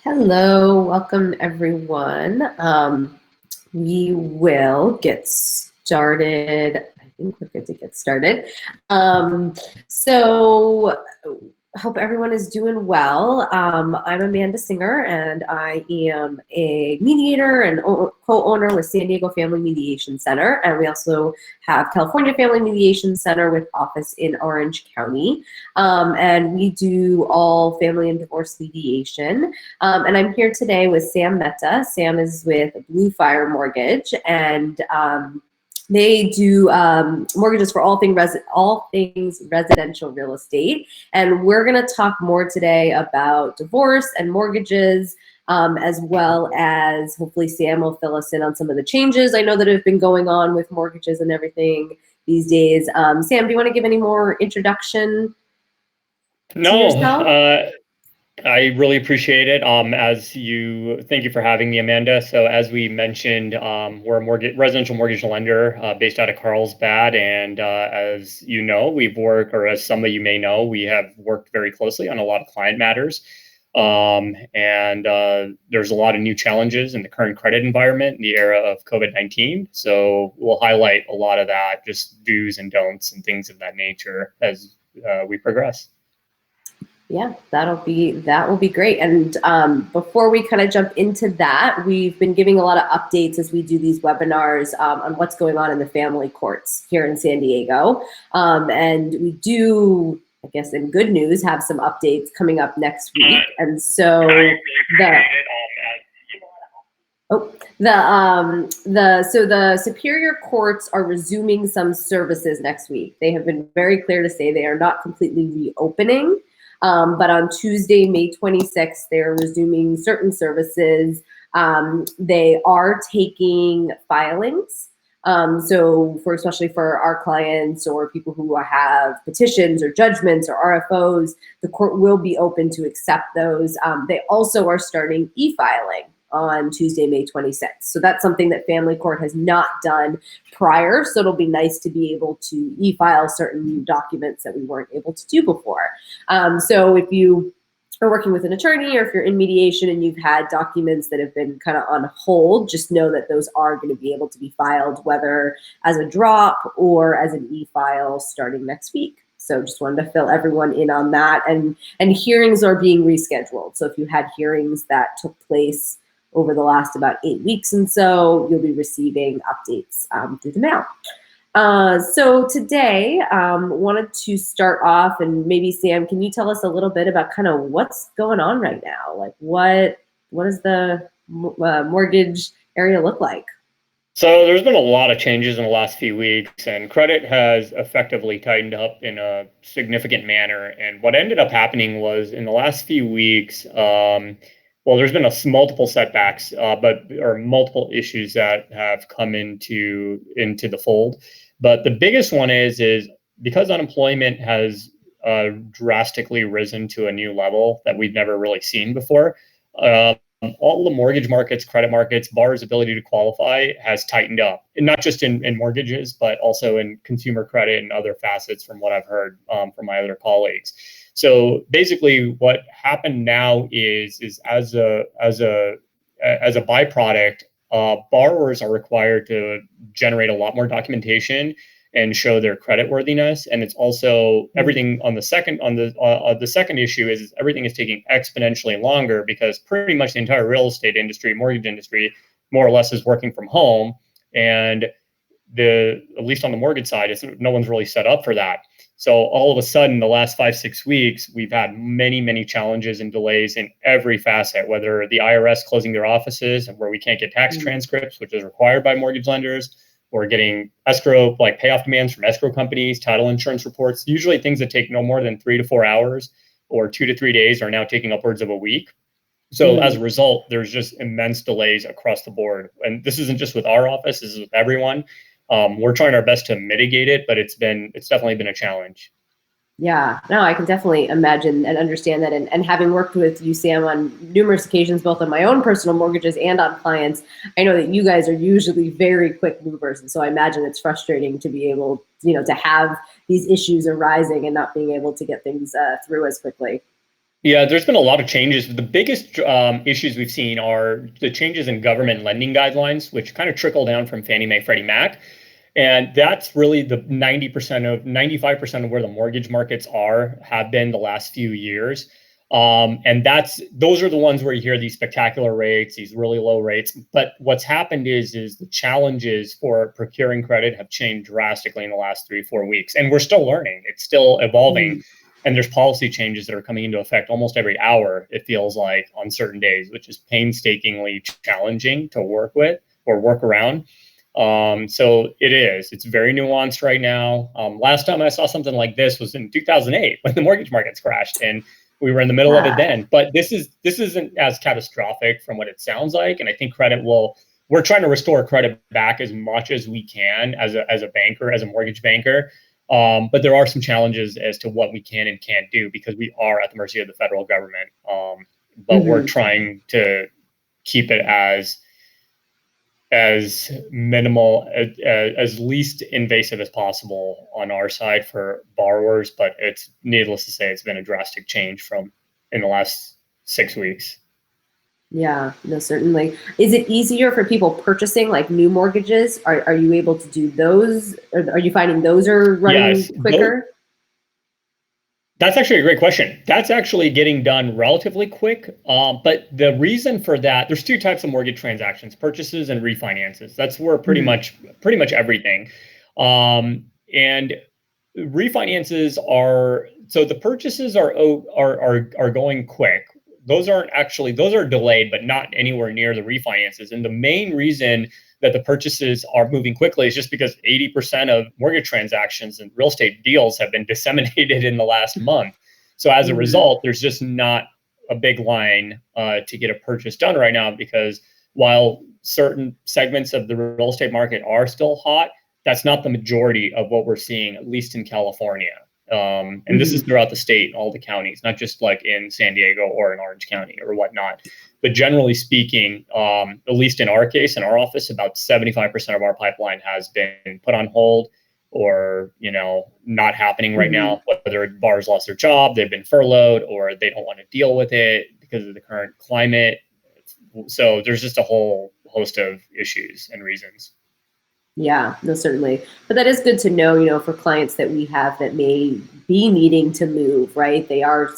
Hello, welcome everyone. We will get started. I think we're good to get started. So hope everyone is doing well. I'm Amanda Singer, and I am a mediator and co-owner with San Diego Family Mediation Center, and we also have California Family Mediation Center with office in Orange County, and we do all family and divorce mediation. And I'm here today with Sam Mehta. Sam is with Blue Fire Mortgage, and they do mortgages for all things residential real estate. And we're going to talk more today about divorce and mortgages, as well as hopefully Sam will fill us in on some of the changes I know that have been going on with mortgages and everything these days. Sam, do you want to give any more introduction to yourself? I really appreciate it. Thank you for having me, Amanda. So as we mentioned, we're a residential mortgage lender based out of Carlsbad. And as you know, as some of you may know, we have worked very closely on a lot of client matters. There's a lot of new challenges in the current credit environment in the era of COVID-19. So we'll highlight a lot of that, just do's and don'ts and things of that nature as we progress. Yeah, that will be great. And before we kind of jump into that, we've been giving a lot of updates as we do these webinars on what's going on in the family courts here in San Diego. And we do, I guess in good news, have some updates coming up next week. And so the Superior Courts are resuming some services next week. They have been very clear to say they are not completely reopening. But on Tuesday, May 26th, they're resuming certain services. They are taking filings. Especially for our clients or people who have petitions or judgments or RFOs, the court will be open to accept those. They also are starting e-filing on Tuesday, May 26th. So that's something that family court has not done prior. So it'll be nice to be able to e-file certain documents that we weren't able to do before. So if you are working with an attorney or if you're in mediation and you've had documents that have been kind of on hold, just know that those are going to be able to be filed, whether as a drop or as an e-file starting next week. So just wanted to fill everyone in on that. And hearings are being rescheduled. So if you had hearings that took place over the last about 8 weeks and so, you'll be receiving updates through the mail. So today, wanted to start off, and maybe Sam, can you tell us a little bit about kind of what's going on right now? Like what does the mortgage area look like? So there's been a lot of changes in the last few weeks, and credit has effectively tightened up in a significant manner. And what ended up happening was in the last few weeks, there's been multiple setbacks, or multiple issues that have come into the fold. But the biggest one is because unemployment has drastically risen to a new level that we've never really seen before. All the mortgage markets, credit markets, borrowers' ability to qualify has tightened up, and not just in mortgages, but also in consumer credit and other facets from what I've heard from my other colleagues. So basically what happened now is as a byproduct, borrowers are required to generate a lot more documentation and show their credit worthiness. And it's also everything on the second issue is everything is taking exponentially longer because pretty much the entire real estate industry, mortgage industry, more or less is working from home. And at least on the mortgage side, no one's really set up for that. So all of a sudden, the last 5-6 weeks, we've had many, many challenges and delays in every facet, whether the IRS closing their offices and where we can't get tax transcripts, which is required by mortgage lenders, or getting escrow, like payoff demands from escrow companies, title insurance reports. Usually things that take no more than 3 to 4 hours or 2 to 3 days are now taking upwards of a week. So as a result, there's just immense delays across the board. And this isn't just with our office, this is with everyone. We're trying our best to mitigate it, but it's definitely been a challenge. Yeah, no, I can definitely imagine and understand that. And having worked with you, Sam, on numerous occasions, both on my own personal mortgages and on clients, I know that you guys are usually very quick movers. And so I imagine it's frustrating to be able, to have these issues arising and not being able to get things through as quickly. Yeah, there's been a lot of changes. The biggest issues we've seen are the changes in government lending guidelines, which kind of trickle down from Fannie Mae, Freddie Mac. And that's really the 95% of where the mortgage markets have been the last few years. And those are the ones where you hear these spectacular rates, these really low rates. But what's happened is the challenges for procuring credit have changed drastically in the last 3 or 4 weeks. And we're still learning. It's still evolving. And there's policy changes that are coming into effect almost every hour, it feels like, on certain days, which is painstakingly challenging to work with or work around. So it's very nuanced right now. Last time I saw something like this was in 2008 when the mortgage markets crashed, and we were in the middle of it then. But this isn't as catastrophic from what it sounds like. And I think we're trying to restore credit back as much as we can as a banker, as a mortgage banker. But there are some challenges as to what we can and can't do because we are at the mercy of the federal government. But we're trying to keep it as minimal, as least invasive as possible on our side for borrowers. But it's needless to say, it's been a drastic change from in the last 6 weeks. Yeah, no, certainly. Is it easier for people purchasing like new mortgages? Are you able to do those? Or are you finding those are running quicker? That's actually a great question. That's actually getting done relatively quick. But the reason for that, there's two types of mortgage transactions: purchases and refinances. That's where pretty much everything. And refinances the purchases are going quick. Those are delayed, but not anywhere near the refinances. And the main reason that the purchases are moving quickly is just because 80% of mortgage transactions and real estate deals have been disseminated in the last month. So as a result, there's just not a big line to get a purchase done right now, because while certain segments of the real estate market are still hot, that's not the majority of what we're seeing, at least in California. And this is throughout the state, all the counties, not just like in San Diego or in Orange County or whatnot. But generally speaking, at least in our case, in our office, about 75% of our pipeline has been put on hold or, not happening right now, whether borrowers lost their job, they've been furloughed, or they don't want to deal with it because of the current climate. So there's just a whole host of issues and reasons. Yeah, no, certainly. But that is good to know, for clients that we have that may be needing to move, right? They are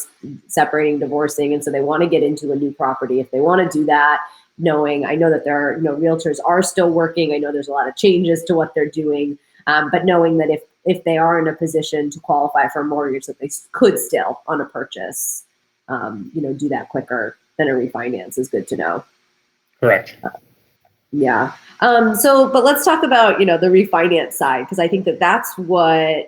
separating, divorcing, and so they want to get into a new property. If they want to do that, I know that there are, realtors are still working. I know there's a lot of changes to what they're doing, but knowing that if they are in a position to qualify for a mortgage, that they could still, on a purchase, do that quicker than a refinance is good to know. Correct. Yeah. But let's talk about, the refinance side, because I think that's what,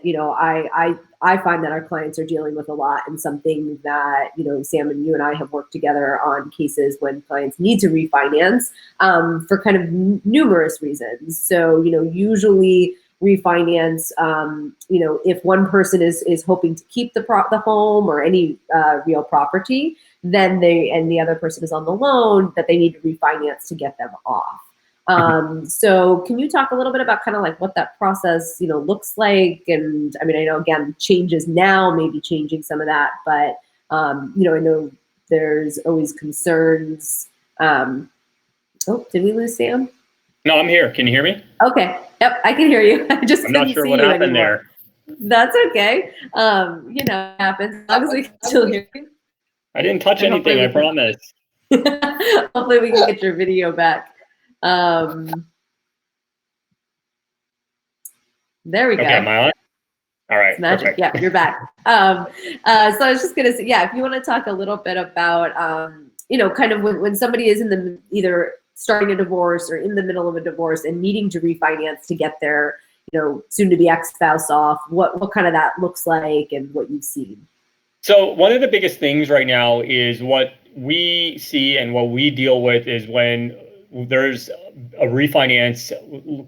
I find that our clients are dealing with a lot, and something that, Sam and you and I have worked together on cases when clients need to refinance for kind of numerous reasons. So, usually refinance, if one person is hoping to keep the home or any real property, then the other person is on the loan, that they need to refinance to get them off. So can you talk a little bit about kind of like what that process, looks like? And I mean, I know, again, changes now, maybe changing some of that, but, I know there's always concerns. Oh, did we lose Sam? No, I'm here. Can you hear me? Okay. Yep, I can hear you. I just I'm not sure what happened there. That's okay. It happens as long as we can still hear you. I didn't touch anything, I promise. Hopefully we can get your video back. There we go. Okay, am I on? All right. It's magic. Perfect. Yeah, you're back. So I was just gonna say, if you want to talk a little bit about, kind of when somebody is in either starting a divorce or in the middle of a divorce and needing to refinance to get their, soon to be ex-spouse off, what kind of that looks like and what you've seen. So one of the biggest things right now is what we see and what we deal with is when there's a refinance,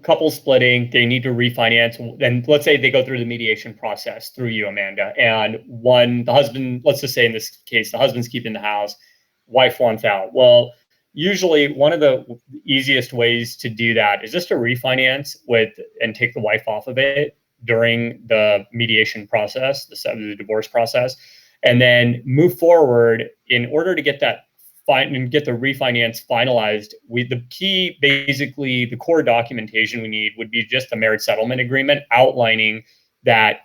couple splitting, they need to refinance. And let's say they go through the mediation process through you, Amanda, and the husband, let's just say in this case, the husband's keeping the house, wife wants out. Well, usually one of the easiest ways to do that is just to refinance and take the wife off of it during the mediation process, the divorce process. and then move forward in order to get that and get the refinance finalized. Basically the core documentation we need would be just the marriage settlement agreement outlining that,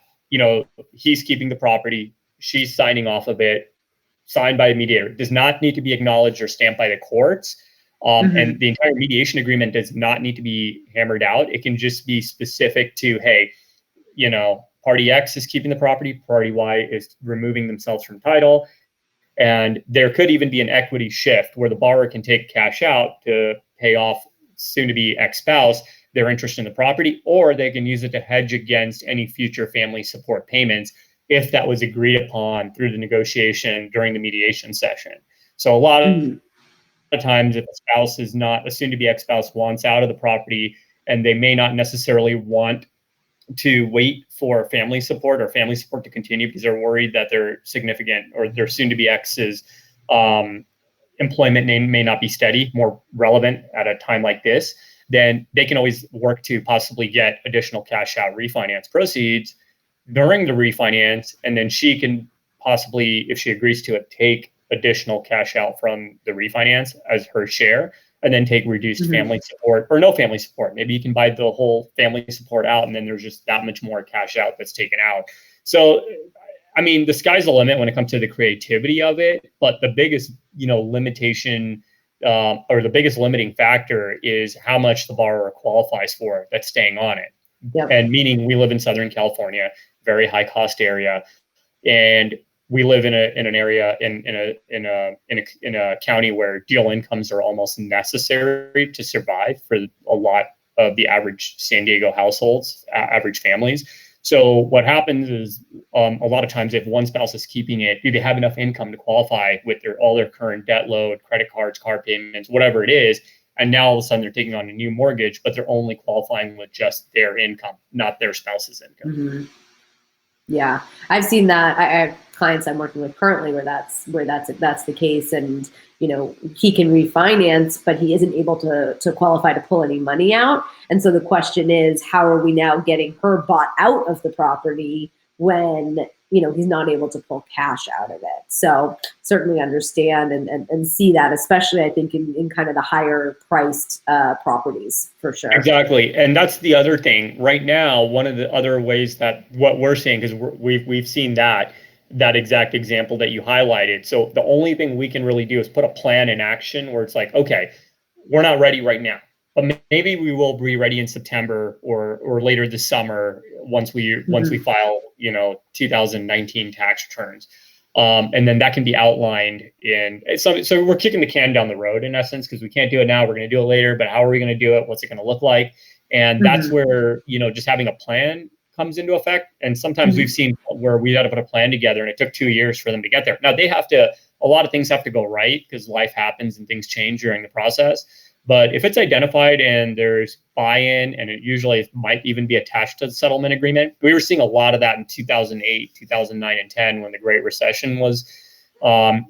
he's keeping the property, she's signing off of it, signed by a mediator. It does not need to be acknowledged or stamped by the courts. And the entire mediation agreement does not need to be hammered out. It can just be specific to, hey, party X is keeping the property, party Y is removing themselves from title. And there could even be an equity shift where the borrower can take cash out to pay off soon-to-be ex-spouse their interest in the property, or they can use it to hedge against any future family support payments if that was agreed upon through the negotiation during the mediation session. So a lot of times, if a spouse is not, a soon-to-be ex-spouse wants out of the property, and they may not necessarily want to wait for family support to continue because they're worried that their significant or their soon-to-be ex's employment may not be steady, more relevant at a time like this, then they can always work to possibly get additional cash out refinance proceeds during the refinance. And then she can possibly, if she agrees to it, take additional cash out from the refinance as her share, and then take reduced family support or no family support. Maybe you can buy the whole family support out, and then there's just that much more cash out that's taken out. So, I mean, the sky's the limit when it comes to the creativity of it. But the biggest, limitation or the biggest limiting factor is how much the borrower qualifies for that's staying on it. Yep. And meaning we live in Southern California, very high cost area, and we live in an area in a county where deal incomes are almost necessary to survive for a lot of the average San Diego households, average families. So what happens is a lot of times if one spouse is keeping it, do they have enough income to qualify with all their current debt load, credit cards, car payments, whatever it is, and now all of a sudden they're taking on a new mortgage, but they're only qualifying with just their income, not their spouse's income. Yeah, I've seen that. I have clients I'm working with currently where that's the case, and he can refinance, but he isn't able to qualify to pull any money out. And so the question is, how are we now getting her bought out of the property when he's not able to pull cash out of it? So certainly understand and see that, especially I think in kind of the higher priced properties for sure. Exactly. And that's the other thing right now. One of the other ways that what we're seeing, because we've seen that exact example that you highlighted. So the only thing we can really do is put a plan in action where it's like, okay, we're not ready right now, but maybe we will be ready in September or later this summer once we file 2019 tax returns. And then that can be outlined in so we're kicking the can down the road in essence, because we can't do it now. We're going to do it later, but how are we going to do it? What's it going to look like? And that's where, just having a plan comes into effect. And sometimes we've seen where we had to put a plan together and it took 2 years for them to get there. Now a lot of things have to go right because life happens and things change during the process. But if it's identified and there's buy-in, and it usually might even be attached to the settlement agreement, we were seeing a lot of that in 2008, 2009, and 10 when the Great Recession was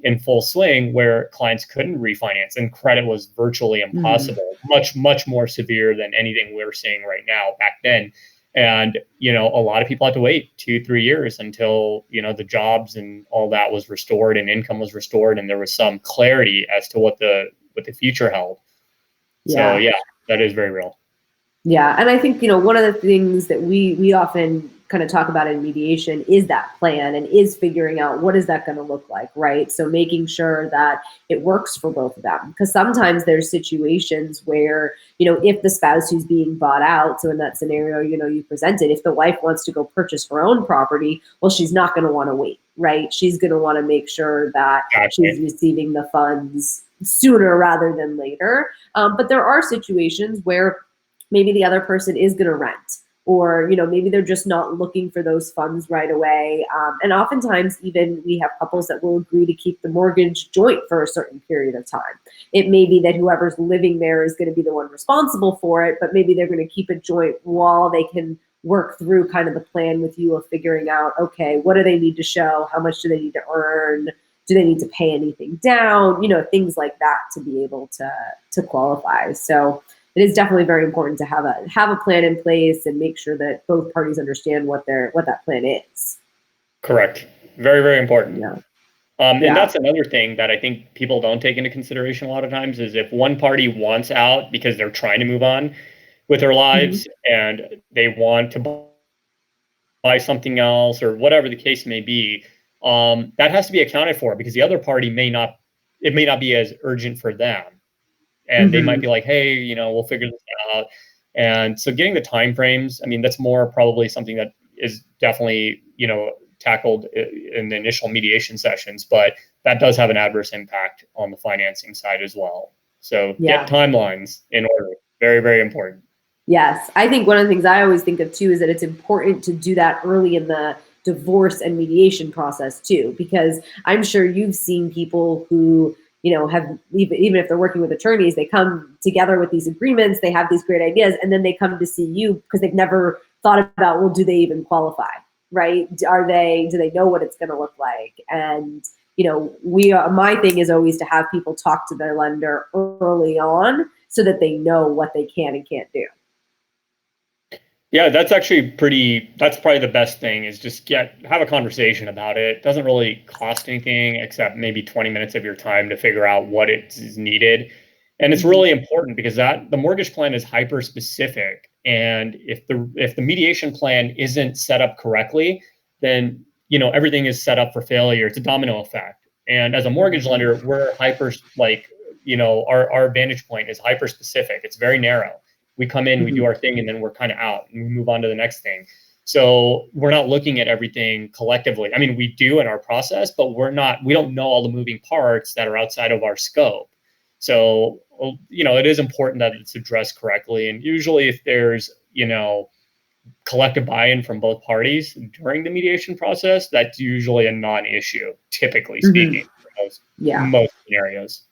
in full swing, where clients couldn't refinance and credit was virtually impossible, much, much more severe than anything we're seeing right now back then. And, a lot of people had to wait 2-3 years until, the jobs and all that was restored and income was restored. And there was some clarity as to what the future held. Yeah. So, yeah, that is very real. Yeah. And I think, one of the things that we often kind of talk about in mediation is that plan, and is figuring out what is that going to look like, right? So making sure that it works for both of them, because sometimes there's situations where, if the spouse who's being bought out, so in that scenario, you presented, if the wife wants to go purchase her own property, well, she's not going to want to wait, right? She's going to want to make sure that she's receiving the funds sooner rather than later. But there are situations where maybe the other person is going to rent, or maybe they're just not looking for those funds right away. And oftentimes even we have couples that will agree to keep the mortgage joint for a certain period of time. It may be that whoever's living there is going to be the one responsible for it, but maybe they're going to keep it joint while they can work through kind of the plan with you of figuring out, okay, what do they need to show? How much do they need to earn? Do they need to pay anything down? Things like that to be able to qualify. So it is definitely very important to have a plan in place and make sure that both parties understand what that plan is. Correct. Very, very important. Yeah. And that's another thing that I think people don't take into consideration a lot of times is if one party wants out because they're trying to move on with their lives and they want to buy something else or whatever the case may be, that has to be accounted for because the other party it may not be as urgent for them. And they might be like, hey, you know, we'll figure this out. And so getting the timeframes, I mean, that's more probably something that is definitely, you know, tackled in the initial mediation sessions, but that does have an adverse impact on the financing side as well. So get timelines in order. Very, very important. Yes. I think one of the things I always think of too is that it's important to do that early in the divorce and mediation process too, because I'm sure you've seen people who, you know, have, even if they're working with attorneys, they come together with these agreements, they have these great ideas, and then they come to see you because they've never thought about, well, do they even qualify? Right? Do they know what it's going to look like? And, you know, my thing is always to have people talk to their lender early on so that they know what they can and can't do. Yeah, that's probably the best thing is just have a conversation about it. It doesn't really cost anything except maybe 20 minutes of your time to figure out what is needed. And it's really important because the mortgage plan is hyper specific. And if the mediation plan isn't set up correctly, then, you know, everything is set up for failure. It's a domino effect. And as a mortgage lender, we're you know, our vantage point is hyper specific. It's very narrow. We come in, we do our thing, and then we're kind of out and we move on to the next thing. So we're not looking at everything collectively. I mean, we do in our process, but we don't know all the moving parts that are outside of our scope. So, you know, it is important that it's addressed correctly. And usually if there's, you know, collective buy-in from both parties during the mediation process, that's usually a non-issue, typically speaking, for most scenarios.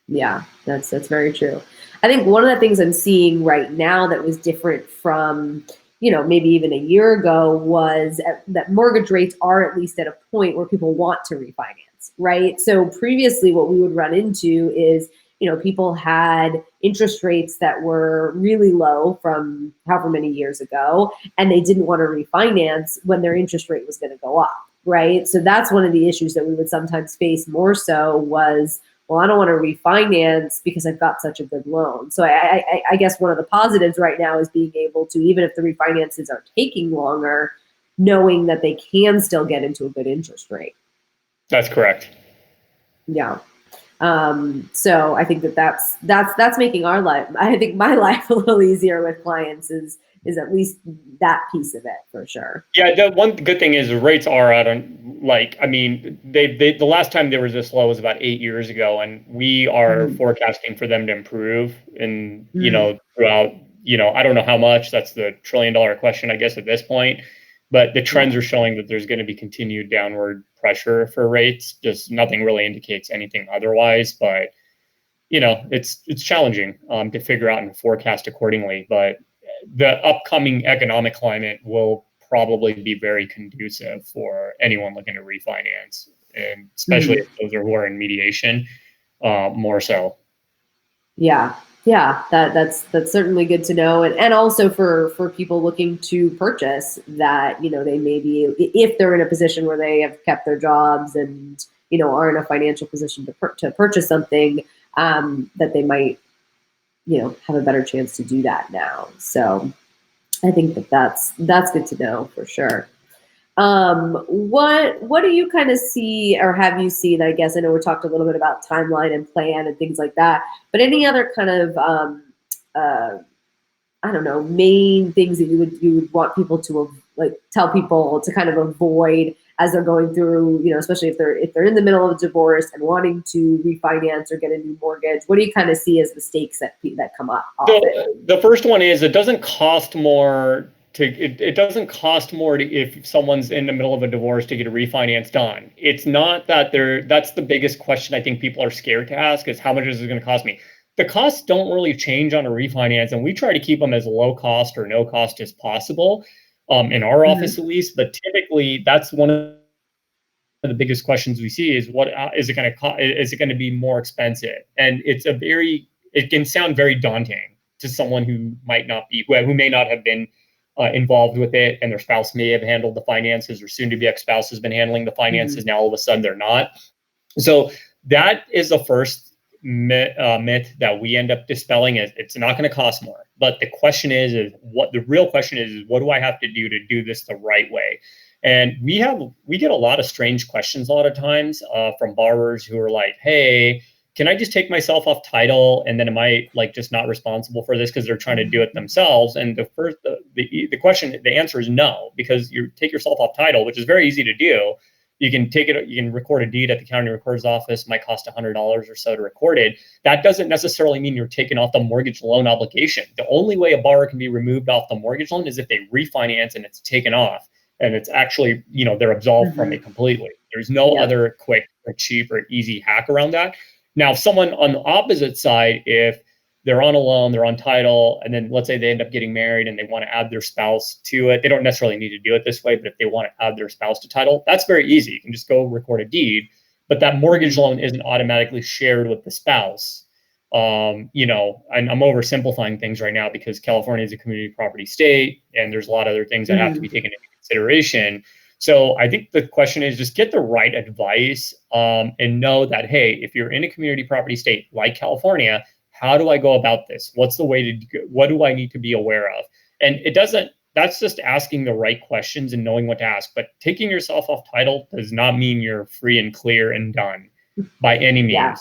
Yeah, that's very true. I think one of the things I'm seeing right now that was different from, you know, maybe even a year ago was that mortgage rates are at least at a point where people want to refinance, right? So previously what we would run into is, you know, people had interest rates that were really low from however many years ago, and they didn't want to refinance when their interest rate was going to go up, right? So that's one of the issues that we would sometimes face more so was, well, I don't want to refinance because I've got such a good loan. So I guess one of the positives right now is being able to, even if the refinances are taking longer, knowing that they can still get into a good interest rate. That's correct. Yeah. So I think that's making our life, I think my life a little easier with clients is at least that piece of it for sure. Yeah, the one good thing is the rates are at I mean, the last time they were this low was about 8 years ago, and we are forecasting for them to improve and, you know, throughout, you know, I don't know how much, that's the $1 trillion question, I guess, at this point, but the trends are showing that there's going to be continued downward pressure for rates. Just nothing really indicates anything otherwise, but, you know, it's challenging to figure out and forecast accordingly, but the upcoming economic climate will probably be very conducive for anyone looking to refinance, and especially if those who are in mediation, more so. Yeah, that's certainly good to know, and also for people looking to purchase that, you know, they may be, if they're in a position where they have kept their jobs and, you know, are in a financial position to purchase something, that they might, you know, have a better chance to do that now. So I think that's good to know for sure. What do you kind of see, or have you seen, I guess, I know we talked a little bit about timeline and plan and things like that, but any other kind of, I don't know, main things that you would want people to tell people to kind of avoid as they're going through, you know, especially if they're in the middle of a divorce and wanting to refinance or get a new mortgage? What do you kind of see as mistakes that come up often? So the first one is it doesn't cost more if someone's in the middle of a divorce to get a refinance done. It's not that that's the biggest question I think people are scared to ask is how much is it going to cost me? The costs don't really change on a refinance, and we try to keep them as low cost or no cost as possible, in our office at least. But typically, that's one of the biggest questions we see is what is it going to cost? Is it going to be more expensive? And it can sound very daunting to someone who may not have been involved with it, and their spouse may have handled the finances, or soon to be ex-spouse has been handling the finances. Now all of a sudden they're not. So that is the first myth that we end up dispelling. Is it's not going to cost more. But the question is what the real question is what do I have to do this the right way? And we get a lot of strange questions a lot of times from borrowers who are like, hey, can I just take myself off title, and then am I like just not responsible for this because they're trying to do it themselves? And the answer is no, because you take yourself off title, which is very easy to do. You can record a deed at the county recorder's office. Might cost $100 or so to record it. That doesn't necessarily mean you're taken off the mortgage loan obligation. The only way a borrower can be removed off the mortgage loan is if they refinance and it's taken off, and it's actually, they're absolved from it completely. There's no other quick or cheap or easy hack around that. Now, someone on the opposite side, if they're on a loan, they're on title, and then let's say they end up getting married and they want to add their spouse to it. They don't necessarily need to do it this way, but if they want to add their spouse to title, that's very easy. You can just go record a deed, but that mortgage loan isn't automatically shared with the spouse. And I'm oversimplifying things right now because California is a community property state, and there's a lot of other things that have to be taken into consideration. So I think the question is just get the right advice and know that, hey, if you're in a community property state like California, how do I go about this? What do I need to be aware of? And that's just asking the right questions and knowing what to ask. But taking yourself off title does not mean you're free and clear and done by any means. Yeah.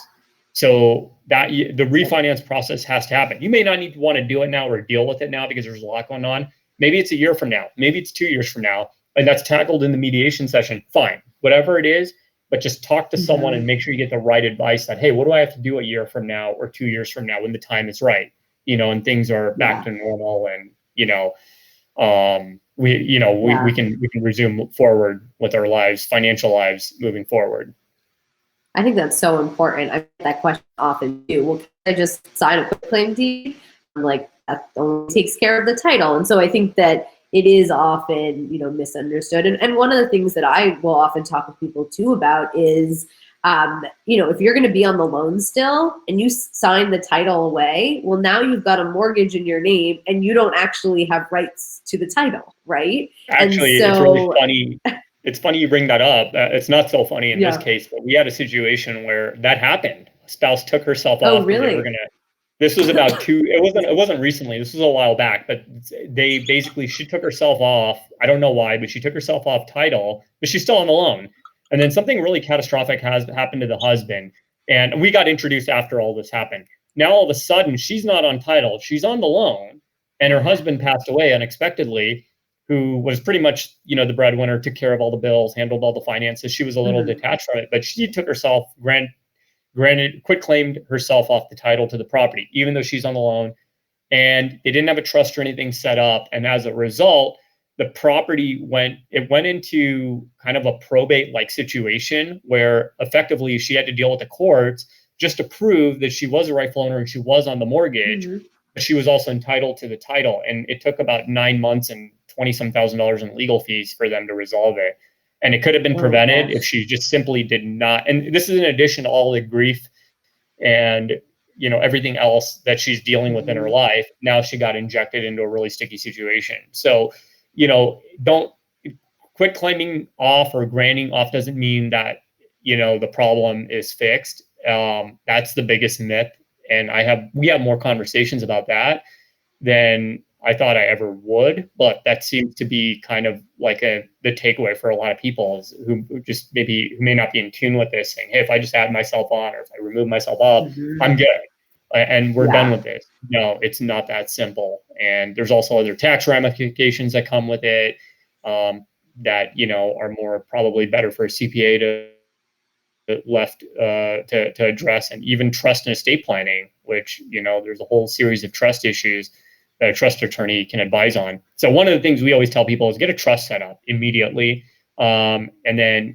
So that the refinance process has to happen. You may not need to want to do it now or deal with it now because there's a lot going on. Maybe it's a year from now. Maybe it's 2 years from now. And that's tackled in the mediation session. Fine, whatever it is, but just talk to someone and make sure you get the right advice that, hey, what do I have to do a year from now or 2 years from now when the time is right, and things are back to normal, and we can resume forward with our lives, financial lives moving forward. I think that's so important. I get that question often too. Well, can I just sign a quick claim deed? I'm like, that only takes care of the title. And so I think that it is often, misunderstood. And one of the things that I will often talk with people too about is, if you're going to be on the loan still and you sign the title away, well, now you've got a mortgage in your name and you don't actually have rights to the title, right? Actually, it's really funny. It's funny you bring that up. It's not so funny in this case, but we had a situation where that happened. A spouse took herself off. Oh, really? They were gonna. This was about it wasn't recently. This was a while back, but she took herself off. I don't know why, but she took herself off title, but she's still on the loan. And then something really catastrophic has happened to the husband. And we got introduced after all this happened. Now, all of a sudden, she's not on title. She's on the loan, and her husband passed away unexpectedly, who was pretty much, the breadwinner, took care of all the bills, handled all the finances. She was a little detached from it, but she took herself, quit claimed herself off the title to the property, even though she's on the loan, and they didn't have a trust or anything set up. And as a result, the property went into kind of a probate-like situation where effectively she had to deal with the courts just to prove that she was a rightful owner and she was on the mortgage, but she was also entitled to the title. And it took about 9 months and $20-some thousand in legal fees for them to resolve it. And it could have been prevented if she just simply did not. And this is in addition to all the grief and everything else that she's dealing with in her life. Now she got injected into a really sticky situation. So, don't quit claiming off or granting off doesn't mean that, the problem is fixed. That's the biggest myth. And we have more conversations about that than I thought I ever would, but that seems to be kind of like the takeaway for a lot of people who may not be in tune with this, saying, hey, if I just add myself on or if I remove myself off, I'm good. And we're done with this. No, it's not that simple. And there's also other tax ramifications that come with it that, are more probably better for a CPA to address, and even trust and estate planning, which, there's a whole series of trust issues that a trust attorney can advise on. So one of the things we always tell people is get a trust set up immediately. And then,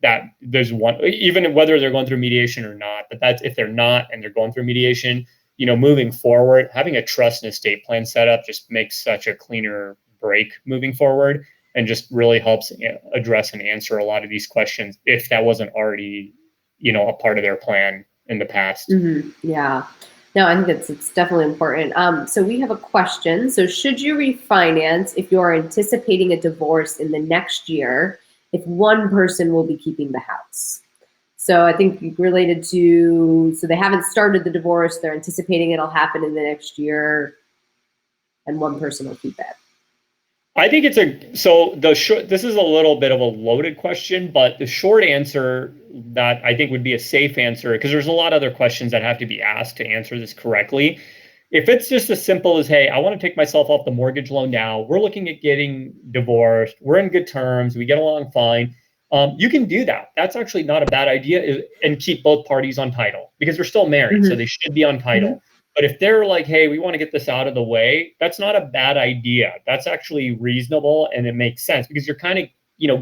that there's one, even whether they're going through mediation or not, but that's if they're not and they're going through mediation, moving forward, having a trust and estate plan set up just makes such a cleaner break moving forward, and just really helps address and answer a lot of these questions if that wasn't already, a part of their plan in the past. Yeah. No, I think it's definitely important. So we have a question. So should you refinance if you are anticipating a divorce in the next year if one person will be keeping the house? So I think related to, so they haven't started the divorce, they're anticipating it'll happen in the next year, and one person will keep it. I think this is a little bit of a loaded question, but the short answer that I think would be a safe answer, because there's a lot of other questions that have to be asked to answer this correctly. If it's just as simple as, hey, I want to take myself off the mortgage loan now, we're looking at getting divorced, we're in good terms, we get along fine, you can do that. That's actually not a bad idea, and keep both parties on title because they're still married, so they should be on title. But if they're like, hey, we want to get this out of the way, that's not a bad idea. That's actually reasonable, and it makes sense because you're kind of,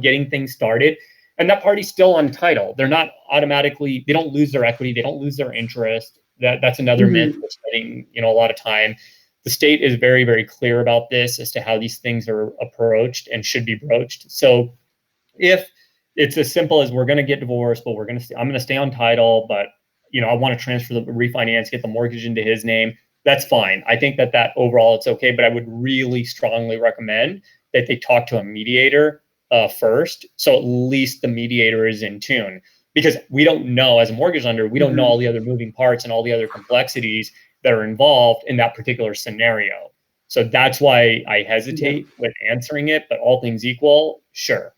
getting things started, and that party's still on title. They're not automatically, they don't lose their equity, they don't lose their interest. That's another myth we're spending, a lot of time. The state is very, very clear about this as to how these things are approached and should be broached. So if it's as simple as we're going to get divorced, but I'm going to stay on title, but I want to transfer the refinance, get the mortgage into his name, that's fine. I think that overall it's okay, but I would really strongly recommend that they talk to a mediator first, so at least the mediator is in tune, because we don't know, as a mortgage lender, we don't know all the other moving parts and all the other complexities that are involved in that particular scenario. So that's why I hesitate with answering it, but all things equal, sure.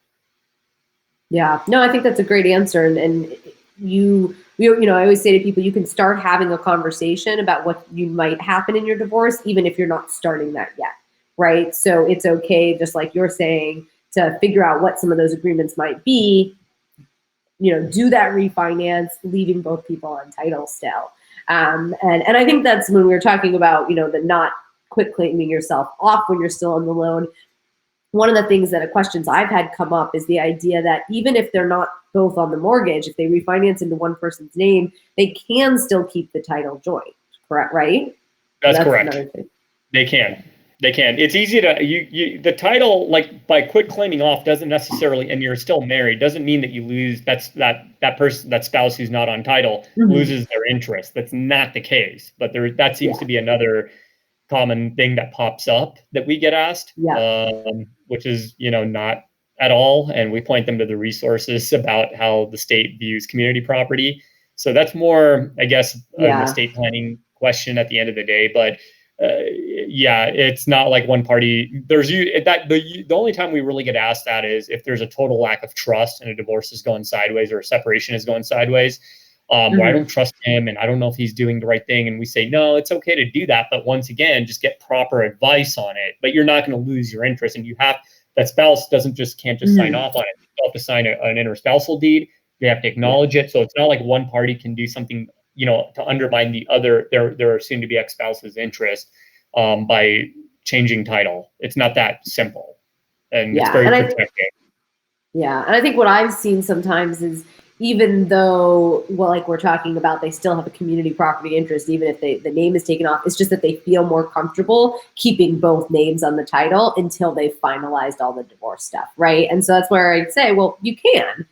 Yeah, no, I think that's a great answer. And I always say to people, you can start having a conversation about what you might happen in your divorce, even if you're not starting that yet, right? So it's okay, just like you're saying, to figure out what some of those agreements might be, do that refinance, leaving both people on title still. And I think that's when we were talking about, the not quit claiming yourself off when you're still on the loan. One of the things that questions I've had come up is the idea that even if they're not both on the mortgage, if they refinance into one person's name, they can still keep the title joint, correct? Right? That's correct. They can. It's easy to, the title, like by quit claiming off doesn't necessarily, and you're still married, doesn't mean that you lose, that person, that spouse who's not on title loses their interest. That's not the case, but that seems to be another common thing that pops up that we get asked, which is, not at all. And we point them to the resources about how the state views community property. So that's more, I guess, an estate planning question at the end of the day. But it's not like one party. The only time we really get asked that is if there's a total lack of trust and a divorce is going sideways or a separation is going sideways. Where I don't trust him and I don't know if he's doing the right thing. And we say, no, it's okay to do that. But once again, just get proper advice on it. But you're not going to lose your interest. And that spouse can't just sign off on it. You have to sign an interspousal deed. You have to acknowledge it. So it's not like one party can do something, to undermine the other, their soon to be ex-spouse's interest by changing title. It's not that simple. And it's very protecting. And I think what I've seen sometimes is, even though, like we're talking about, they still have a community property interest, even if the name is taken off, it's just that they feel more comfortable keeping both names on the title until they've finalized all the divorce stuff, right? And so that's where I'd say, well, you can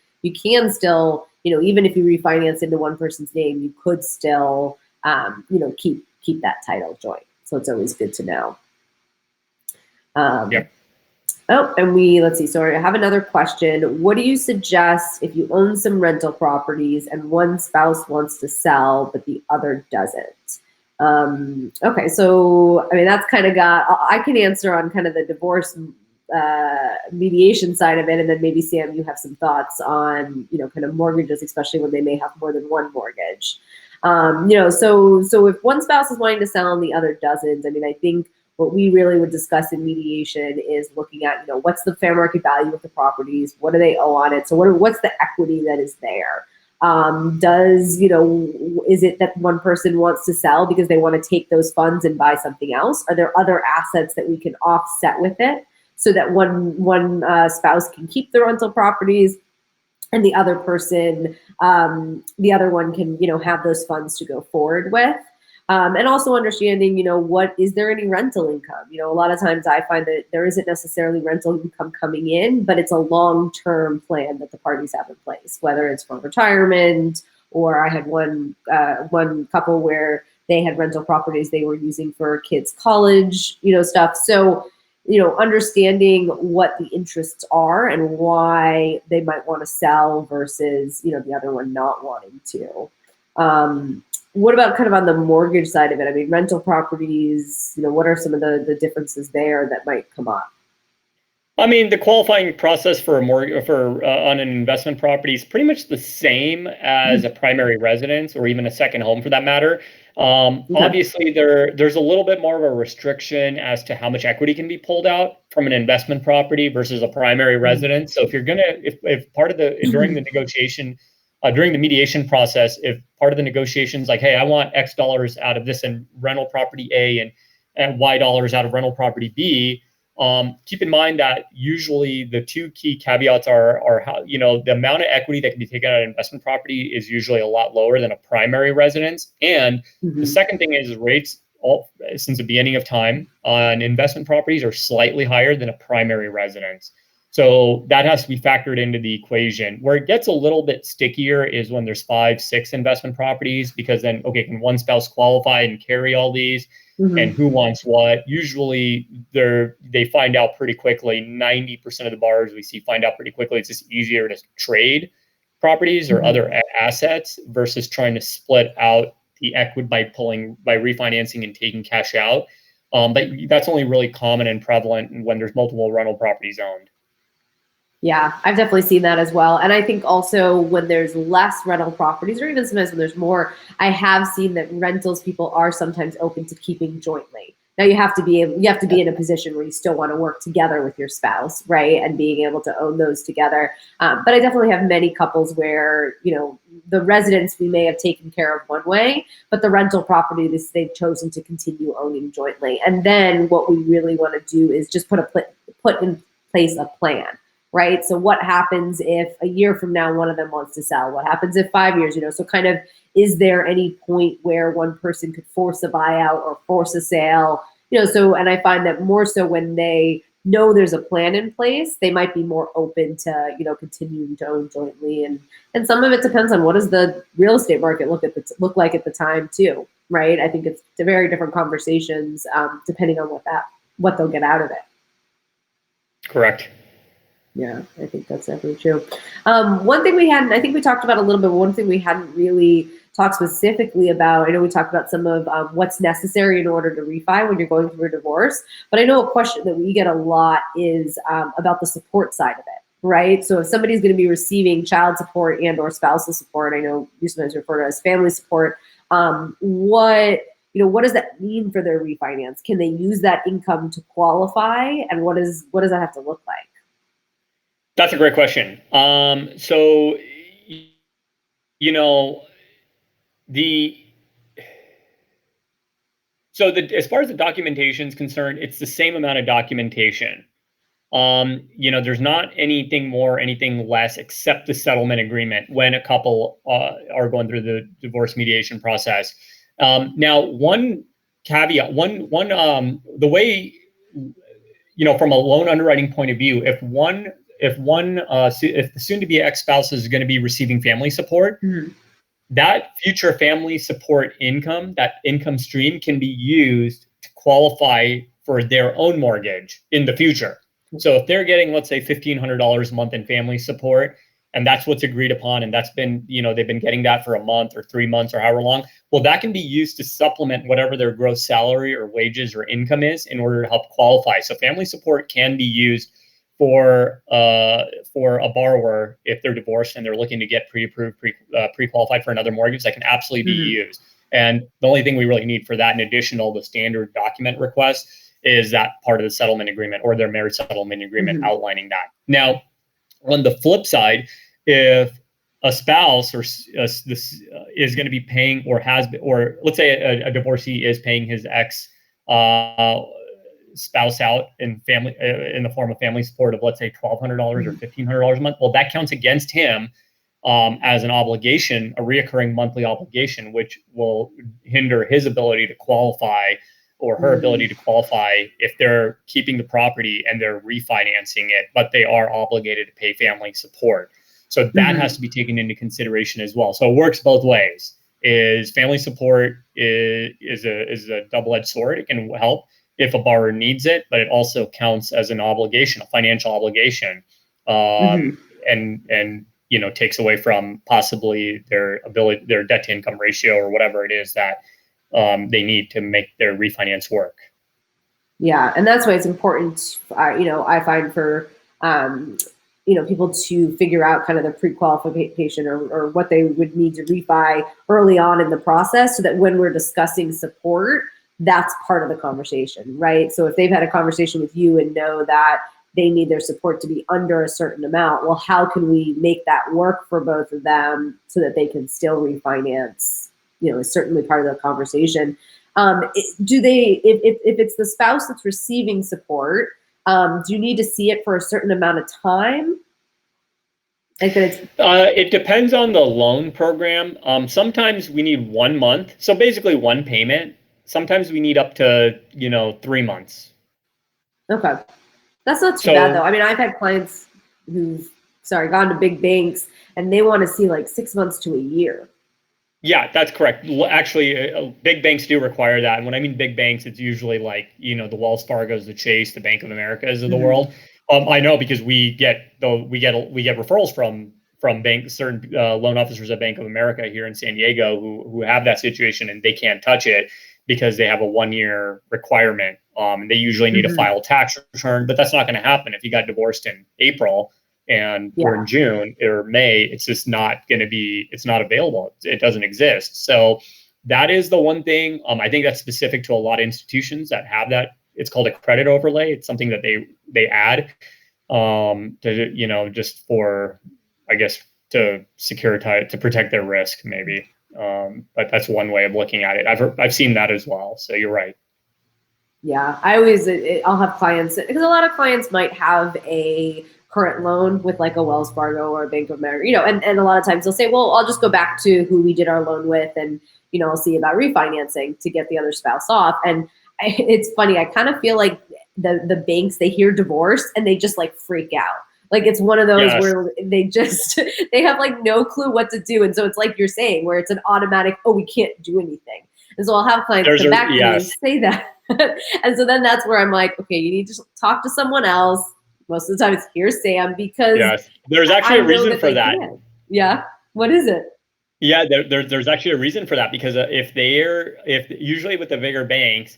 still, even if you refinance into one person's name, you could still, keep that title joint. So it's always good to know. Oh, and let's see. So I have another question. What do you suggest if you own some rental properties and one spouse wants to sell, but the other doesn't? Okay, so I mean, that's kind of I can answer on kind of the divorce mediation side of it, and then maybe Sam, you have some thoughts on, kind of mortgages, especially when they may have more than one mortgage. So if one spouse is wanting to sell and the other doesn't, I mean, I think what we really would discuss in mediation is looking at, what's the fair market value of the properties? What do they owe on it? So what's the equity that is there? Is it that one person wants to sell because they want to take those funds and buy something else? Are there other assets that we can offset with it so that one spouse can keep the rental properties and the other person, the other one can, have those funds to go forward with? And also understanding, is there any rental income? A lot of times I find that there isn't necessarily rental income coming in, but it's a long-term plan that the parties have in place, whether it's for retirement, or I had one couple where they had rental properties they were using for kids' college, stuff. So, understanding what the interests are and why they might want to sell versus, the other one not wanting to. What about kind of on the mortgage side of it? I mean, rental properties, what are some of the differences there that might come up? I mean, the qualifying process for a mortgage on an investment property is pretty much the same as a primary residence or even a second home for that matter. Okay. Obviously, there's a little bit more of a restriction as to how much equity can be pulled out from an investment property versus a primary residence. So if part of the during the negotiation, during the mediation process, if part of the negotiations like, hey, I want X dollars out of this in rental property A and Y dollars out of rental property B. Keep in mind that usually the two key caveats are how, the amount of equity that can be taken out of investment property is usually a lot lower than a primary residence. And the second thing is rates since the beginning of time on investment properties are slightly higher than a primary residence. So that has to be factored into the equation. Where it gets a little bit stickier is when there's 5, 6 investment properties, because then, okay, can one spouse qualify and carry all these? And who wants what? Usually they find out pretty quickly. 90% of the borrowers we see find out pretty quickly. It's just easier to trade properties or other assets versus trying to split out the equity by refinancing and taking cash out. But that's only really common and prevalent when there's multiple rental properties owned. Yeah, I've definitely seen that as well. And I think also when there's less rental properties, or even sometimes when there's more, I have seen that rentals people are sometimes open to keeping jointly. Now you have to be in a position where you still want to work together with your spouse, right? And being able to own those together. But I definitely have many couples where, the residence we may have taken care of one way, but the rental property they've chosen to continue owning jointly. And then what we really want to do is just put in place a plan. Right. So what happens if a year from now one of them wants to sell? What happens if 5 years? So kind of, is there any point where one person could force a buyout or force a sale? So, and I find that more so when they know there's a plan in place, they might be more open to, continuing to own jointly. And some of it depends on what does the real estate market look like at the time too. Right. I think it's very different conversations depending on what they'll get out of it. Correct. Yeah, I think that's definitely true. One thing I think we talked about a little bit, one thing we hadn't really talked specifically about, I know we talked about some of what's necessary in order to refi when you're going through a divorce, but I know a question that we get a lot is about the support side of it, right? So if somebody's going to be receiving child support and or spousal support, I know you sometimes refer to as family support, what does that mean for their refinance? Can they use that income to qualify? And what does that have to look like? That's a great question. So, as far as the documentation is concerned, it's the same amount of documentation. There's not anything more, anything less, except the settlement agreement when a couple are going through the divorce mediation process. Now, one caveat, the way, from a loan underwriting point of view, if the soon-to-be ex-spouse is going to be receiving family support, that future family support income, that income stream, can be used to qualify for their own mortgage in the future. So if they're getting, let's say, $1,500 a month in family support, and that's what's agreed upon, and that's been, they've been getting that for a month or 3 months or however long, well, that can be used to supplement whatever their gross salary or wages or income is in order to help qualify. So family support can be used for a borrower if they're divorced and they're looking to get pre-approved, pre-qualified for another mortgage. That can absolutely be used. And the only thing we really need for that, in addition to the standard document request, is that part of the settlement agreement or their marriage settlement agreement outlining that. Now, on the flip side, if a spouse is going to be paying or has been, or let's say a divorcee is paying his ex spouse out in the form of family support of, let's say, $1,200 or $1,500 a month, well, that counts against him as an obligation, a reoccurring monthly obligation, which will hinder his ability to qualify or her ability to qualify if they're keeping the property and they're refinancing it, but they are obligated to pay family support. So that has to be taken into consideration as well. So it works both ways. is family support is a double-edged sword. It can help if a borrower needs it, but it also counts as an obligation, a financial obligation, and takes away from possibly their ability, their debt to income ratio, or whatever it is that they need to make their refinance work. Yeah, and that's why it's important, I find for people to figure out kind of the pre-qualification or what they would need to refi early on in the process, so that when we're discussing support, that's part of the conversation, right? So if they've had a conversation with you and know that they need their support to be under a certain amount, well, how can we make that work for both of them so that they can still refinance? Is certainly part of the conversation. Do they, if it's the spouse that's receiving support, do you need to see it for a certain amount of time? It depends on the loan program. Sometimes we need 1 month, so basically one payment. Sometimes we need up to 3 months. Okay, that's not too bad though. I mean, I've had clients who've gone to big banks and they want to see like 6 months to a year. Yeah, that's correct. Actually, big banks do require that. And when I mean big banks, it's usually like, the Wells Fargo's, the Chase, the Bank of America's of the world. I know because we get referrals from certain loan officers at Bank of America here in San Diego who have that situation, and they can't touch it because they have a 1-year requirement. They usually need to file a tax return, but that's not going to happen if you got divorced in April and we're in June or May. It's just not going to be, it's not available. It doesn't exist. So that is the one thing. I think that's specific to a lot of institutions that have that. It's called a credit overlay. It's something that they add to, just for, I guess, to securitize, to protect their risk maybe. But that's one way of looking at it. I've seen that as well. So you're right. Yeah, I'll have clients, because a lot of clients might have a current loan with like a Wells Fargo or a Bank of America, and a lot of times they'll say, well, I'll just go back to who we did our loan with, and I'll see about refinancing to get the other spouse off. And it's funny, I kind of feel like the banks, they hear divorce and they just like freak out. Like it's one of those where they have like no clue what to do. And so it's like you're saying, where it's an automatic, oh, we can't do anything. And so I'll have clients come back to me and say that. And so then that's where I'm like, okay, you need to talk to someone else. Most of the time it's here's Sam, because there's actually a reason for that. Yeah. What is it? Yeah, there's actually a reason for that, because if usually with the bigger banks,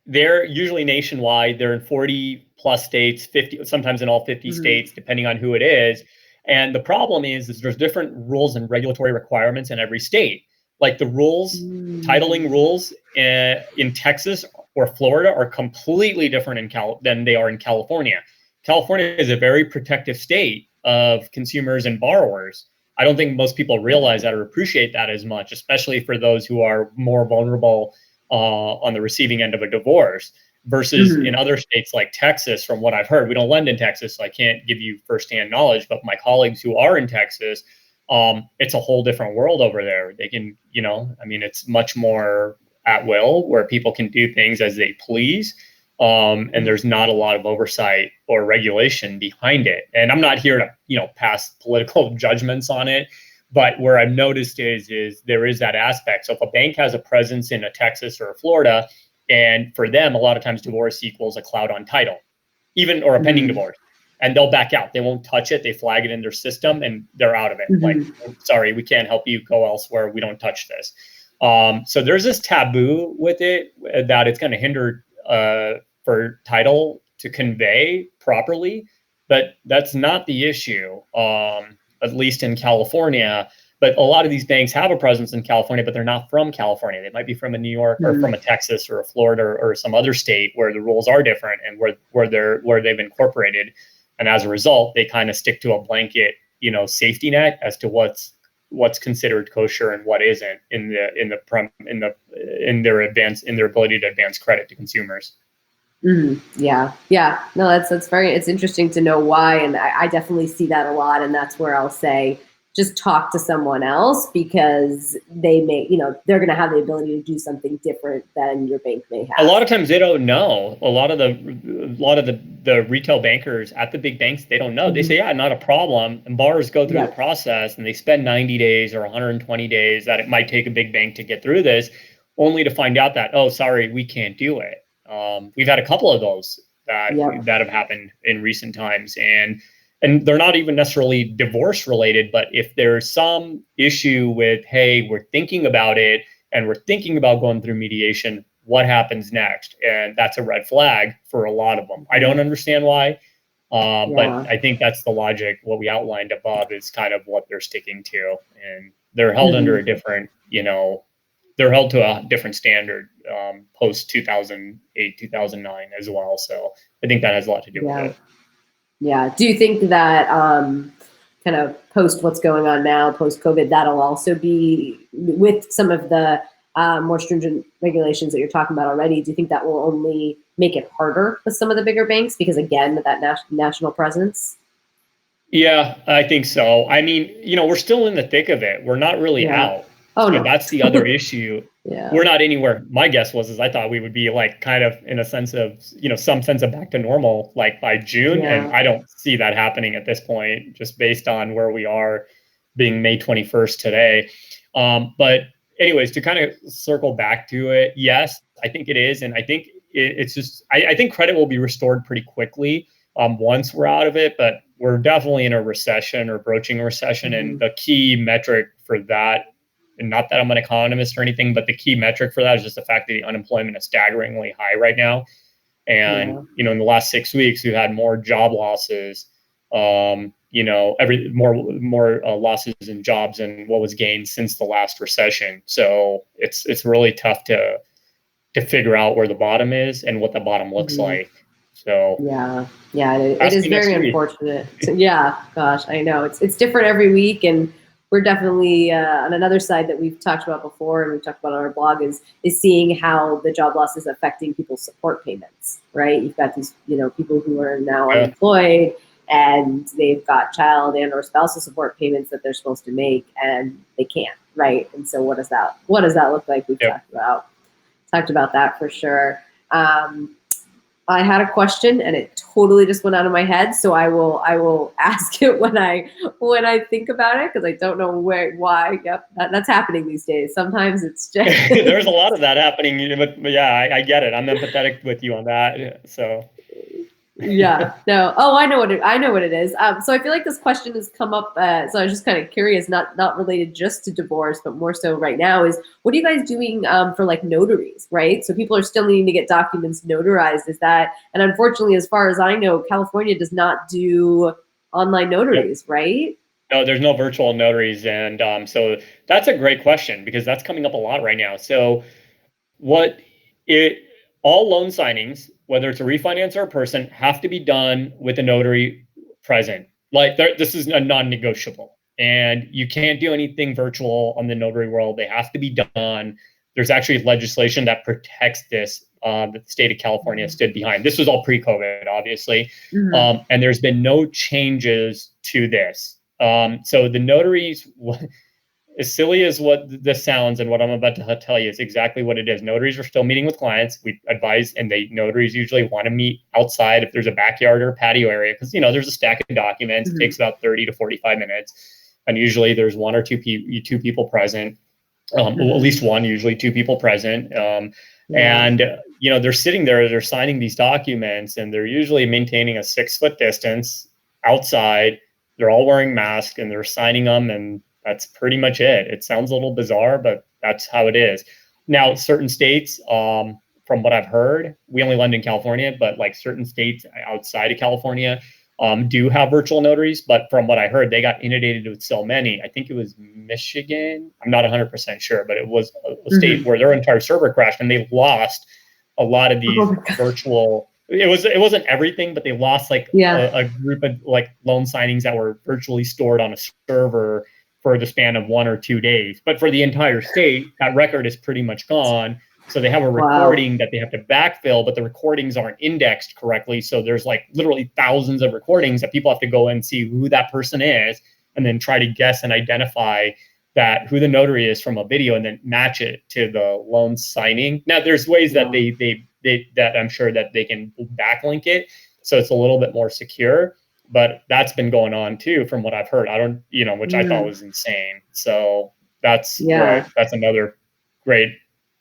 they're usually nationwide. They're in 40 plus states, 50, sometimes in all 50 states, depending on who it is. And the problem is there's different rules and regulatory requirements in every state. Like the rules, titling rules in Texas or Florida are completely different than they are in California. California is a very protective state of consumers and borrowers. I don't think most people realize that or appreciate that as much, especially for those who are more vulnerable on the receiving end of a divorce, versus in other states like Texas. From what I've heard, we don't lend in Texas, so I can't give you firsthand knowledge, but my colleagues who are in Texas, it's a whole different world over there. They can, it's much more at will, where people can do things as they please. And there's not a lot of oversight or regulation behind it. And I'm not here to, pass political judgments on it, but where I've noticed is there is that aspect. So if a bank has a presence in a Texas or a Florida, and for them, a lot of times divorce equals a cloud on title, or a pending divorce, and they'll back out. They won't touch it. They flag it in their system and they're out of it. Like, sorry, we can't help you, go elsewhere. We don't touch this. So there's this taboo with it that it's going to hinder for title to convey properly, but that's not the issue, at least in California. But a lot of these banks have a presence in California, but they're not from California. They might be from a New York or from a Texas or a Florida or some other state where the rules are different and where they've incorporated. And as a result, they kind of stick to a blanket, safety net as to what's considered kosher and what isn't in their ability to advance credit to consumers. Yeah. No, it's interesting to know why. And I definitely see that a lot. And that's where I'll say, just talk to someone else because they may, they're going to have the ability to do something different than your bank may have. A lot of times they don't know. A lot of the retail bankers at the big banks, they don't know. They say, yeah, not a problem. And borrowers go through the process and they spend 90 days or 120 days that it might take a big bank to get through this, only to find out that, oh, sorry, we can't do it. We've had a couple of those that have happened in recent times, and they're not even necessarily divorce related, but if there's some issue with, hey, we're thinking about it and we're thinking about going through mediation, what happens next? And that's a red flag for a lot of them. I don't understand why, but I think that's the logic. What we outlined above is kind of what they're sticking to, and they're held under a different, they're held to a different standard post 2008, 2009 as well. So I think that has a lot to do with it. Yeah. Do you think that kind of post what's going on now, post COVID, that'll also be with some of the more stringent regulations that you're talking about already? Do you think that will only make it harder with some of the bigger banks because, again, that national presence? Yeah, I think so. I mean, we're still in the thick of it. We're not really out. Oh, so no. That's the other issue. We're not anywhere. My guess is I thought we would be like kind of in a sense of, some sense of back to normal, like by June. And I don't see that happening at this point, just based on where we are being May 21st today. But anyways, to kind of circle back to it, yes, I think it is. And I think it's just, I think credit will be restored pretty quickly once we're out of it, but we're definitely in a recession or broaching a recession. And the key metric for that, and not that I'm an economist or anything, but the key metric for that is just the fact that the unemployment is staggeringly high right now. And, in the last 6 weeks, we've had more job losses, more losses in jobs and what was gained since the last recession. So it's really tough to figure out where the bottom is and what the bottom looks like. So it is very unfortunate. So, gosh, I know it's different every week, and we're definitely on another side that we've talked about before, and we've talked about on our blog is seeing how the job loss is affecting people's support payments. Right, you've got these people who are now unemployed, and they've got child and or spousal support payments that they're supposed to make, and they can't. Right, and so what does that look like? We've talked about that for sure. I had a question and it totally just went out of my head, so I will ask it when I think about it, because I don't know why. Yep, that's happening these days. Sometimes it's just there's a lot of that happening, but I get it. I'm empathetic with you on that. So no. Oh, I know what it is. So I feel like this question has come up. So I was just kind of curious, not related just to divorce, but more so right now is, what are you guys doing for like notaries, right? So people are still needing to get documents notarized. Is that, and unfortunately, as far as I know, California does not do online notaries, right? No, there's no virtual notaries. And so that's a great question, because that's coming up a lot right now. So all loan signings, whether it's a refinance or a person, have to be done with a notary present. Like this is a non-negotiable, and you can't do anything virtual on the notary world. They have to be done. There's actually legislation that protects this that the state of California stood behind. This was all pre-COVID, obviously, and there's been no changes to this. So the notaries, as silly as what this sounds, and what I'm about to tell you is exactly what it is. Notaries are still meeting with clients. We advise, and notaries usually want to meet outside if there's a backyard or a patio area, because there's a stack of documents. It takes about 30 to 45 minutes, and usually there's one or two people present, well, at least one, usually two people present, and they're sitting there, they're signing these documents, and they're usually maintaining a 6-foot distance outside. They're all wearing masks, and they're signing them, and that's pretty much it. It sounds a little bizarre, but that's how it is. Now, certain states, from what I've heard, we only lend in California, but like certain states outside of California do have virtual notaries. But from what I heard, they got inundated with so many. I think it was Michigan. I'm not 100% sure, but it was a state where their entire server crashed, and they lost a lot of these virtual. It wasn't everything, but they lost like a group of like loan signings that were virtually stored on a server for the span of 1 or 2 days. But for the entire state, that record is pretty much gone. So they have a recording that they have to backfill, but the recordings aren't indexed correctly. So there's like literally thousands of recordings that people have to go and see who that person is and then try to guess and identify that who the notary is from a video and then match it to the loan signing. Now there's ways that that I'm sure that they can backlink it, so it's a little bit more secure, but that's been going on too from what I've heard. I don't, which I thought was insane. So that's another great,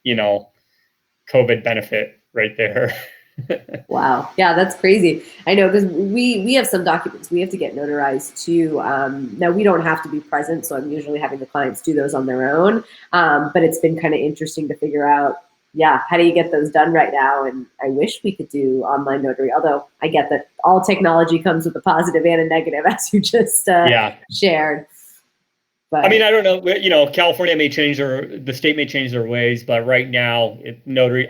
COVID benefit right there. Wow. Yeah, that's crazy. I know, because we have some documents we have to get notarized too. Now we don't have to be present, so I'm usually having the clients do those on their own. But it's been kind of interesting to figure out, how do you get those done right now? And I wish we could do online notary, although I get that all technology comes with a positive and a negative, as you just shared. But I mean, I don't know. California may change the state may change their ways, but right now,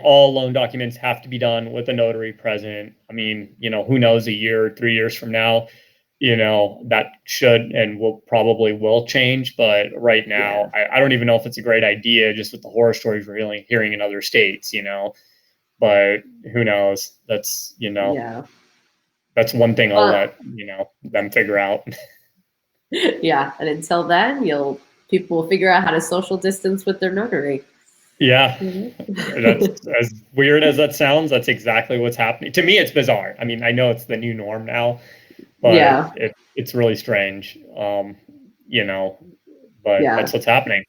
all loan documents have to be done with a notary present. I mean, who knows, a year, 3 years from now, that should and will change. But right now, I don't even know if it's a great idea, just with the horror stories we're hearing in other states. But who knows? That's that's one thing I'll let them figure out. Yeah, and until then, people will figure out how to social distance with their notary. Yeah, that's as weird as that sounds. That's exactly what's happening. To me, it's bizarre. I mean, I know it's the new norm now, but it's really strange. But that's what's happening.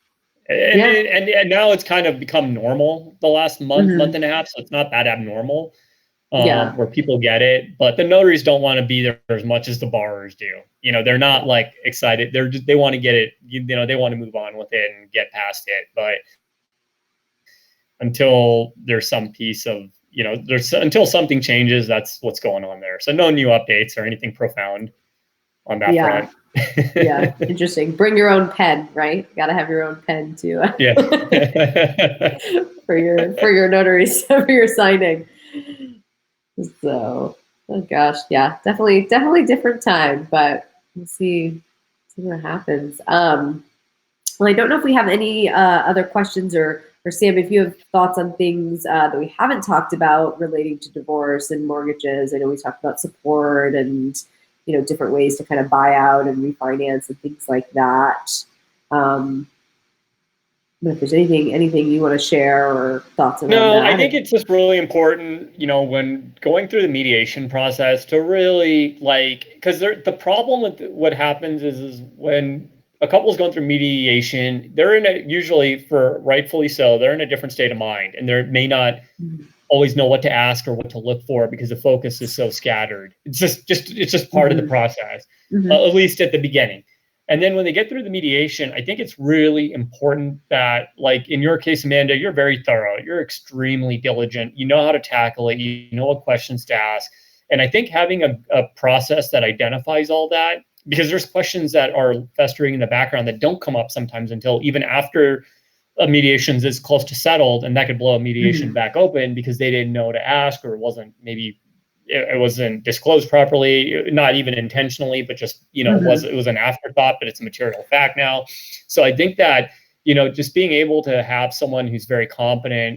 And now it's kind of become normal the last month and a half, so it's not that abnormal. Where people get it, but the notaries don't want to be there as much as the borrowers do. They're not like excited. They want to get it. They want to move on with it and get past it. But until there's some piece of, until something changes, that's what's going on there. So no new updates or anything profound on that front. Yeah, interesting. Bring your own pen, right? Got to have your own pen too. for your notaries for your signing. So, oh gosh, definitely different time, but we'll see what happens. Well, I don't know if we have any other questions, or Sam, if you have thoughts on things that we haven't talked about relating to divorce and mortgages. I know we talked about support and different ways to kind of buy out and refinance and things like that. But if there's anything you want to share or thoughts on that. No, I think it's just really important, when going through the mediation process, to really because the problem with what happens is when a couple is going through mediation, they're usually, for rightfully so, they're in a different state of mind, and they may not always know what to ask or what to look for because the focus is so scattered. It's just part of the process, at least at the beginning. And then when they get through the mediation, I think it's really important that, like in your case, Amanda, you're very thorough. You're extremely diligent. You know how to tackle it. You know what questions to ask. And I think having a process that identifies all that, because there's questions that are festering in the background that don't come up sometimes until even after a mediation is close to settled, and that could blow a mediation back open because they didn't know to ask, or it wasn't disclosed properly, not even intentionally, but just, it was an afterthought, but it's a material fact now. So I think that, just being able to have someone who's very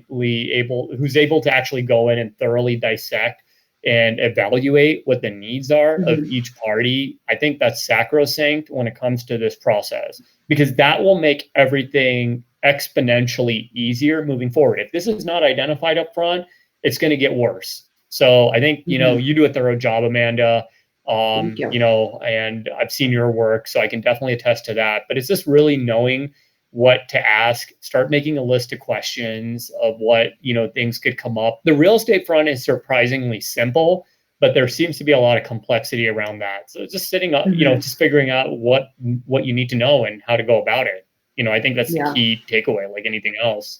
who's able to actually go in and thoroughly dissect and evaluate what the needs are of each party, I think that's sacrosanct when it comes to this process, because that will make everything exponentially easier moving forward. If this is not identified up front, it's going to get worse. So I think, you do a thorough job, Amanda, and I've seen your work, so I can definitely attest to that. But it's just really knowing what to ask, start making a list of questions of what, things could come up. The real estate front is surprisingly simple, but there seems to be a lot of complexity around that. So just sitting up, just figuring out what you need to know and how to go about it. I think that's the key takeaway, like anything else.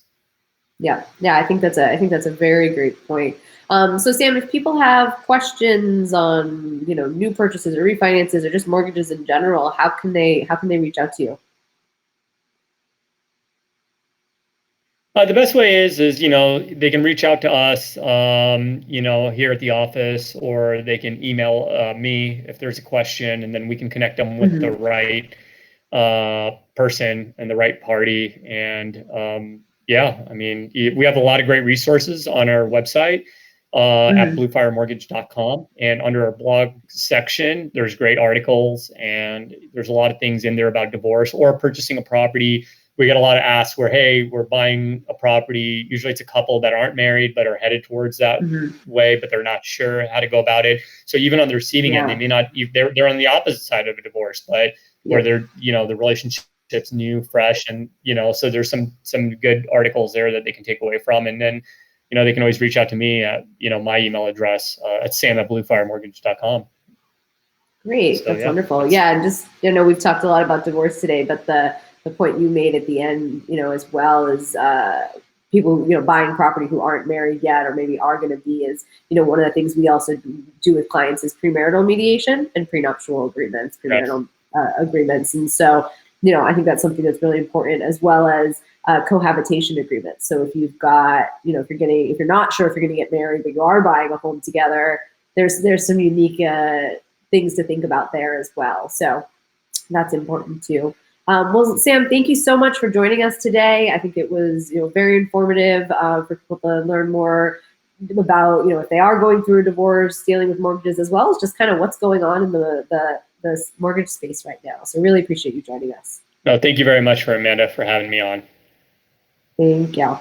Yeah. I think that's a very great point. So Sam, if people have questions on, new purchases or refinances or just mortgages in general, how can they reach out to you? The best way is they can reach out to us, here at the office, or they can email me if there's a question, and then we can connect them with the right person and the right party. And we have a lot of great resources on our website. at bluefiremortgage.com. And under our blog section, there's great articles, and there's a lot of things in there about divorce or purchasing a property. We get a lot of asks where, hey, we're buying a property. Usually it's a couple that aren't married but are headed towards that way, but they're not sure how to go about it. So even on the receiving end, they may not, they're on the opposite side of a divorce, but where they're, the relationship's new, fresh, and, so there's some good articles there that they can take away from. And then, they can always reach out to me at, my email address at sam@bluefiremortgage.com. Great. So, that's wonderful. Yeah. And just, we've talked a lot about divorce today, but the point you made at the end, as well as people, buying property who aren't married yet or maybe are going to be is, one of the things we also do with clients is premarital mediation and prenuptial agreements, premarital agreements. And so, I think that's something that's really important, as well as cohabitation agreements. So if you've got, if you're not sure if you're going to get married, but you are buying a home together, there's some unique things to think about there as well. So that's important too. Well, Sam, thank you so much for joining us today. I think it was, very informative for people to learn more about, if they are going through a divorce, dealing with mortgages, as well as just kind of what's going on in the mortgage space right now. So really appreciate you joining us. No, thank you very much, Amanda, for having me on. Thank you.